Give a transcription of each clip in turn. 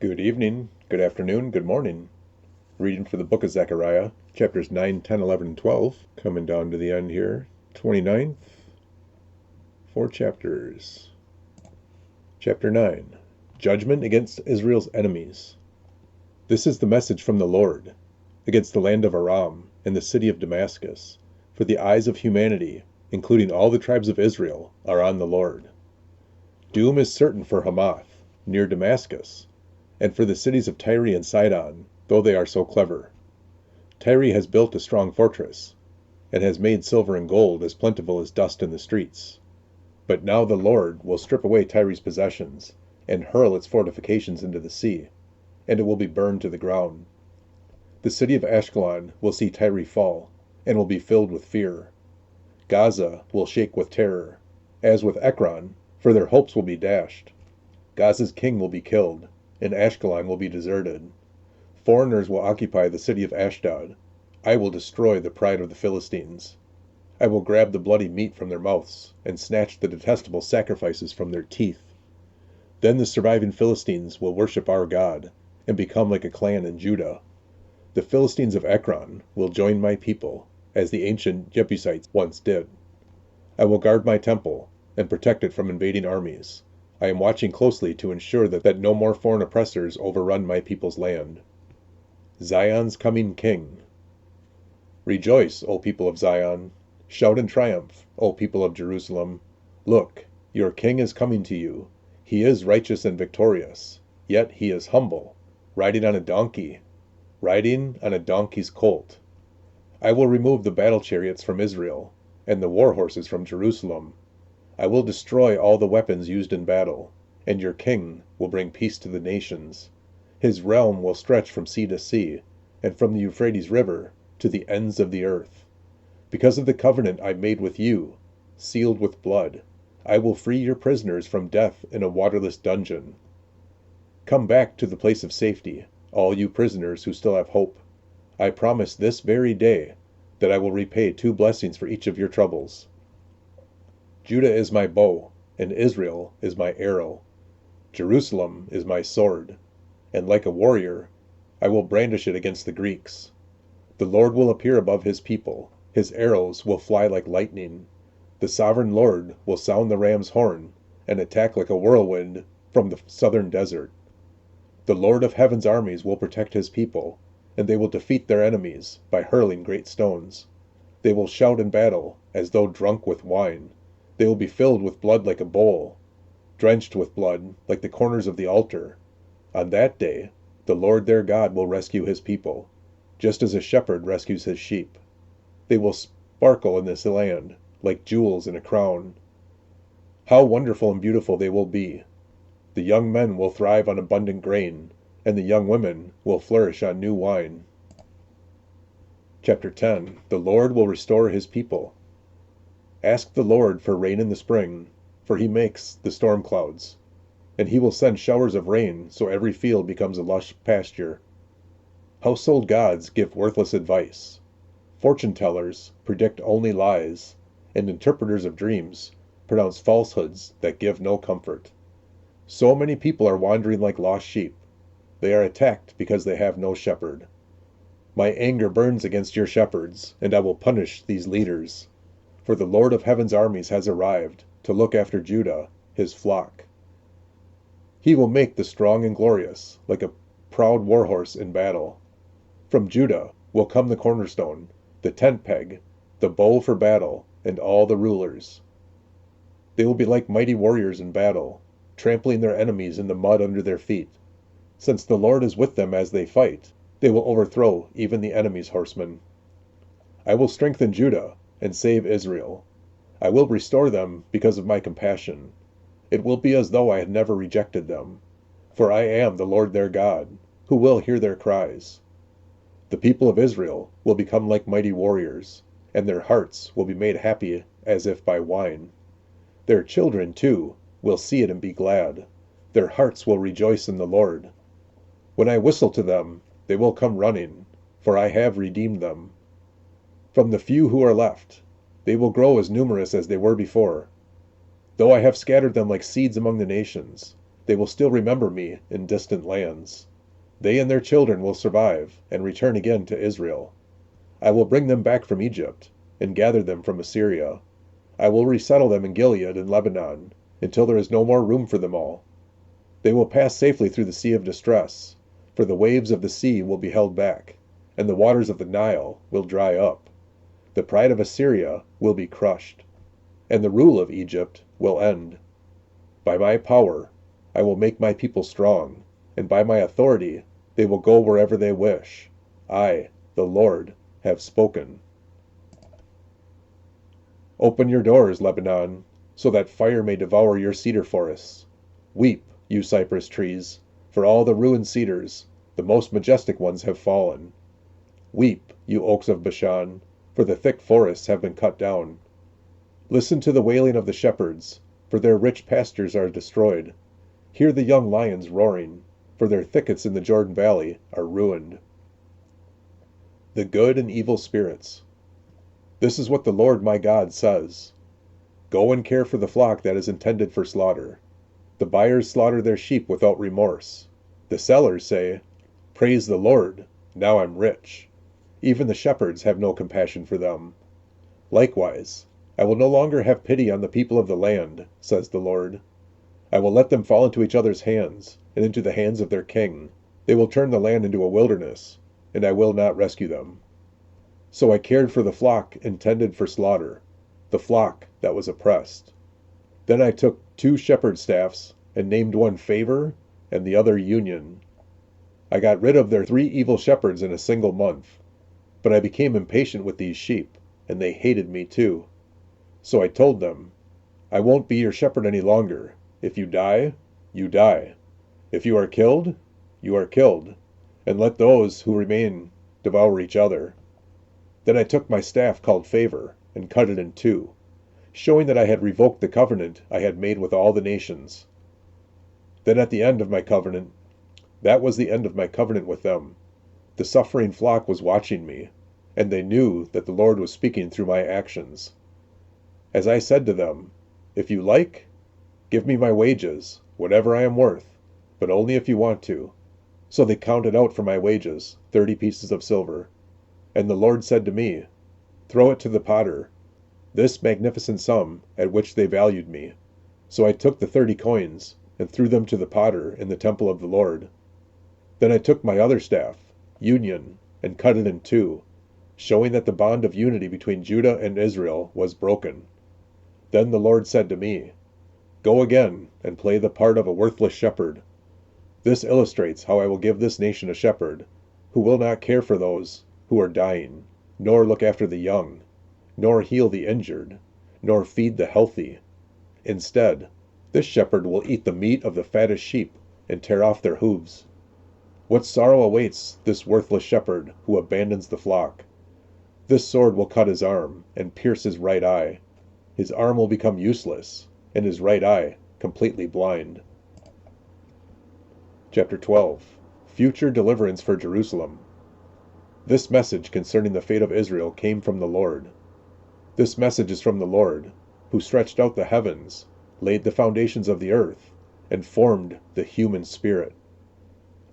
Good evening, good afternoon, good morning. Reading for the book of Zechariah, chapters 9, 10, 11, and 12. Coming down to the end here. 29th, 4 chapters. Chapter 9, Judgment against Israel's enemies. This is the message from the Lord against the land of Aram and the city of Damascus. For the eyes of humanity, including all the tribes of Israel, are on the Lord. Doom is certain for Hamath, near Damascus, and for the cities of Tyre and Sidon, though they are so clever. Tyre has built a strong fortress, and has made silver and gold as plentiful as dust in the streets. But now the Lord will strip away Tyre's possessions, and hurl its fortifications into the sea, and it will be burned to the ground. The city of Ashkelon will see Tyre fall, and will be filled with fear. Gaza will shake with terror, as with Ekron, for their hopes will be dashed. Gaza's king will be killed, and Ashkelon will be deserted. Foreigners will occupy the city of Ashdod. I will destroy the pride of the Philistines. I will grab the bloody meat from their mouths, and snatch the detestable sacrifices from their teeth. Then the surviving Philistines will worship our God, and become like a clan in Judah. The Philistines of Ekron will join my people, as the ancient Jebusites once did. I will guard my temple, and protect it from invading armies. I am watching closely to ensure that no more foreign oppressors overrun my people's land. Zion's coming king. Rejoice, O people of Zion. Shout in triumph, O people of Jerusalem. Look, your king is coming to you. He is righteous and victorious, yet he is humble, riding on a donkey's colt. I will remove the battle chariots from Israel, and the war horses from Jerusalem. I will destroy all the weapons used in battle, and your king will bring peace to the nations. His realm will stretch from sea to sea, and from the Euphrates River to the ends of the earth. Because of the covenant I made with you, sealed with blood, I will free your prisoners from death in a waterless dungeon. Come back to the place of safety, all you prisoners who still have hope. I promise this very day that I will repay 2 blessings for each of your troubles. Judah is my bow, and Israel is my arrow. Jerusalem is my sword, and like a warrior, I will brandish it against the Greeks. The Lord will appear above his people. His arrows will fly like lightning. The sovereign Lord will sound the ram's horn and attack like a whirlwind from the southern desert. The Lord of heaven's armies will protect his people, and they will defeat their enemies by hurling great stones. They will shout in battle as though drunk with wine. They will be filled with blood like a bowl, drenched with blood like the corners of the altar. On that day, the Lord their God will rescue his people, just as a shepherd rescues his sheep. They will sparkle in this land like jewels in a crown. How wonderful and beautiful they will be! The young men will thrive on abundant grain, and the young women will flourish on new wine. Chapter 10. The Lord will restore his people. Ask the Lord for rain in the spring, for he makes the storm clouds, and he will send showers of rain so every field becomes a lush pasture. Household gods give worthless advice. Fortune-tellers predict only lies, and interpreters of dreams pronounce falsehoods that give no comfort. So many people are wandering like lost sheep. They are attacked because they have no shepherd. My anger burns against your shepherds, and I will punish these leaders. For the Lord of heaven's armies has arrived to look after Judah, his flock. He will make the strong and glorious, like a proud war horse in battle. From Judah will come the cornerstone, the tent peg, the bow for battle, and all the rulers. They will be like mighty warriors in battle, trampling their enemies in the mud under their feet. Since the Lord is with them as they fight, they will overthrow even the enemy's horsemen. I will strengthen Judah and save Israel. I will restore them because of my compassion. It will be as though I had never rejected them, for I am the Lord their God, who will hear their cries. The people of Israel will become like mighty warriors, and their hearts will be made happy as if by wine. Their children, too, will see it and be glad. Their hearts will rejoice in the Lord. When I whistle to them, they will come running, for I have redeemed them. From the few who are left, they will grow as numerous as they were before. Though I have scattered them like seeds among the nations, They will still remember me in distant lands. They and their children will survive and return again to Israel. I will bring them back from Egypt and gather them from Assyria. I will resettle them in Gilead and Lebanon until there is no more room for them all. They will pass safely through the sea of distress, for the waves of the sea will be held back, and the waters of the Nile will dry up. The pride of Assyria will be crushed, and the rule of Egypt will end. By my power, I will make my people strong, and by my authority, they will go wherever they wish. I, the Lord, have spoken. Open your doors, Lebanon, so that fire may devour your cedar forests. Weep, you cypress trees, for all the ruined cedars, the most majestic ones have fallen. Weep, you oaks of Bashan, for the thick forests have been cut down. Listen to the wailing of the shepherds, for their rich pastures are destroyed. Hear the young lions roaring, for their thickets in the Jordan Valley are ruined. The good and evil spirits. This is what the Lord my God says. Go and care for the flock that is intended for slaughter. The buyers slaughter their sheep without remorse. The sellers say, "Praise the Lord, now I'm rich." Even the shepherds have no compassion for them. Likewise, I will no longer have pity on the people of the land, says the Lord. I will let them fall into each other's hands, and into the hands of their king. They will turn the land into a wilderness, and I will not rescue them. So I cared for the flock intended for slaughter, the flock that was oppressed. Then I took 2 shepherd staffs, and named one Favor, and the other Union. I got rid of their 3 evil shepherds in a single month. But I became impatient with these sheep, and they hated me too. So I told them, I won't be your shepherd any longer. If you die, you die. If you are killed, you are killed. And let those who remain devour each other. Then I took my staff called Favor, and cut it in 2, showing that I had revoked the covenant I had made with all the nations. Then at the end of my covenant, that was the end of my covenant with them. The suffering flock was watching me, and they knew that the Lord was speaking through my actions. As I said to them, if you like, give me my wages, whatever I am worth, but only if you want to. So they counted out for my wages 30 pieces of silver. And the Lord said to me, throw it to the potter, this magnificent sum at which they valued me. So I took the 30 coins, and threw them to the potter in the temple of the Lord. Then I took my other staff, Union, and cut it in 2, showing that the bond of unity between Judah and Israel was broken. Then the Lord said to me, go again and play the part of a worthless shepherd. This illustrates how I will give this nation a shepherd, who will not care for those who are dying, nor look after the young, nor heal the injured, nor feed the healthy. Instead, this shepherd will eat the meat of the fattest sheep and tear off their hooves. What sorrow awaits this worthless shepherd who abandons the flock? This sword will cut his arm and pierce his right eye. His arm will become useless, and his right eye completely blind. Chapter 12. Future Deliverance for Jerusalem. This message concerning the fate of Israel came from the Lord. This message is from the Lord, who stretched out the heavens, laid the foundations of the earth, and formed the human spirit.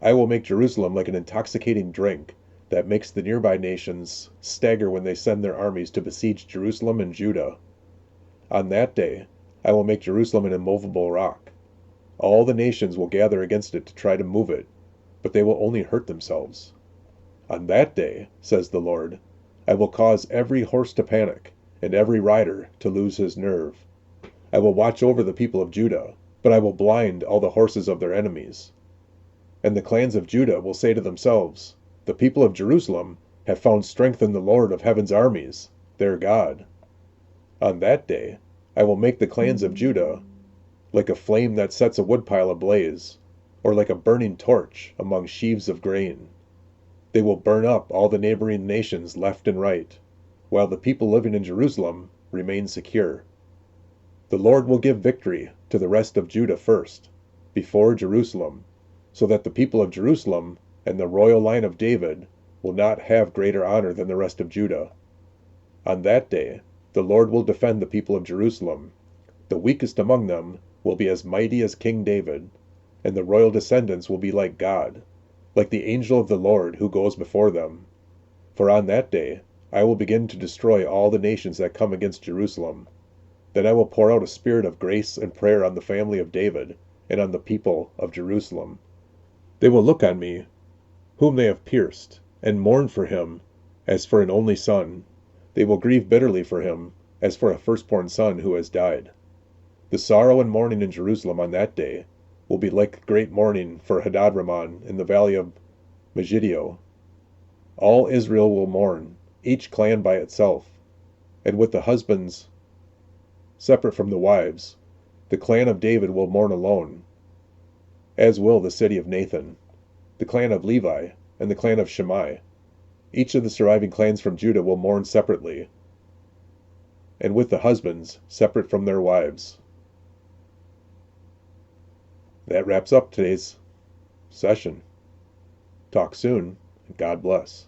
I will make Jerusalem like an intoxicating drink that makes the nearby nations stagger when they send their armies to besiege Jerusalem and Judah. On that day, I will make Jerusalem an immovable rock. All the nations will gather against it to try to move it, but they will only hurt themselves. On that day, says the Lord, I will cause every horse to panic, and every rider to lose his nerve. I will watch over the people of Judah, but I will blind all the horses of their enemies. And the clans of Judah will say to themselves, the people of Jerusalem have found strength in the Lord of heaven's armies, their God. On that day, I will make the clans of Judah like a flame that sets a woodpile ablaze, or like a burning torch among sheaves of grain. They will burn up all the neighboring nations left and right, while the people living in Jerusalem remain secure. The Lord will give victory to the rest of Judah first, before Jerusalem, so that the people of Jerusalem and the royal line of David will not have greater honor than the rest of Judah. On that day, the Lord will defend the people of Jerusalem. The weakest among them will be as mighty as King David, and the royal descendants will be like God, like the angel of the Lord who goes before them. For on that day I will begin to destroy all the nations that come against Jerusalem. Then I will pour out a spirit of grace and prayer on the family of David and on the people of Jerusalem. They will look on me, whom they have pierced, and mourn for him as for an only son. They will grieve bitterly for him as for a firstborn son who has died. The sorrow and mourning in Jerusalem on that day will be like great mourning for Hadadrimmon in the valley of Megiddo. All Israel will mourn, each clan by itself, and with the husbands separate from the wives. The clan of David will mourn alone, as will the city of Nathan, the clan of Levi, and the clan of Shimei. Each of the surviving clans from Judah will mourn separately, and with the husbands separate from their wives. That wraps up today's session. Talk soon, and God bless.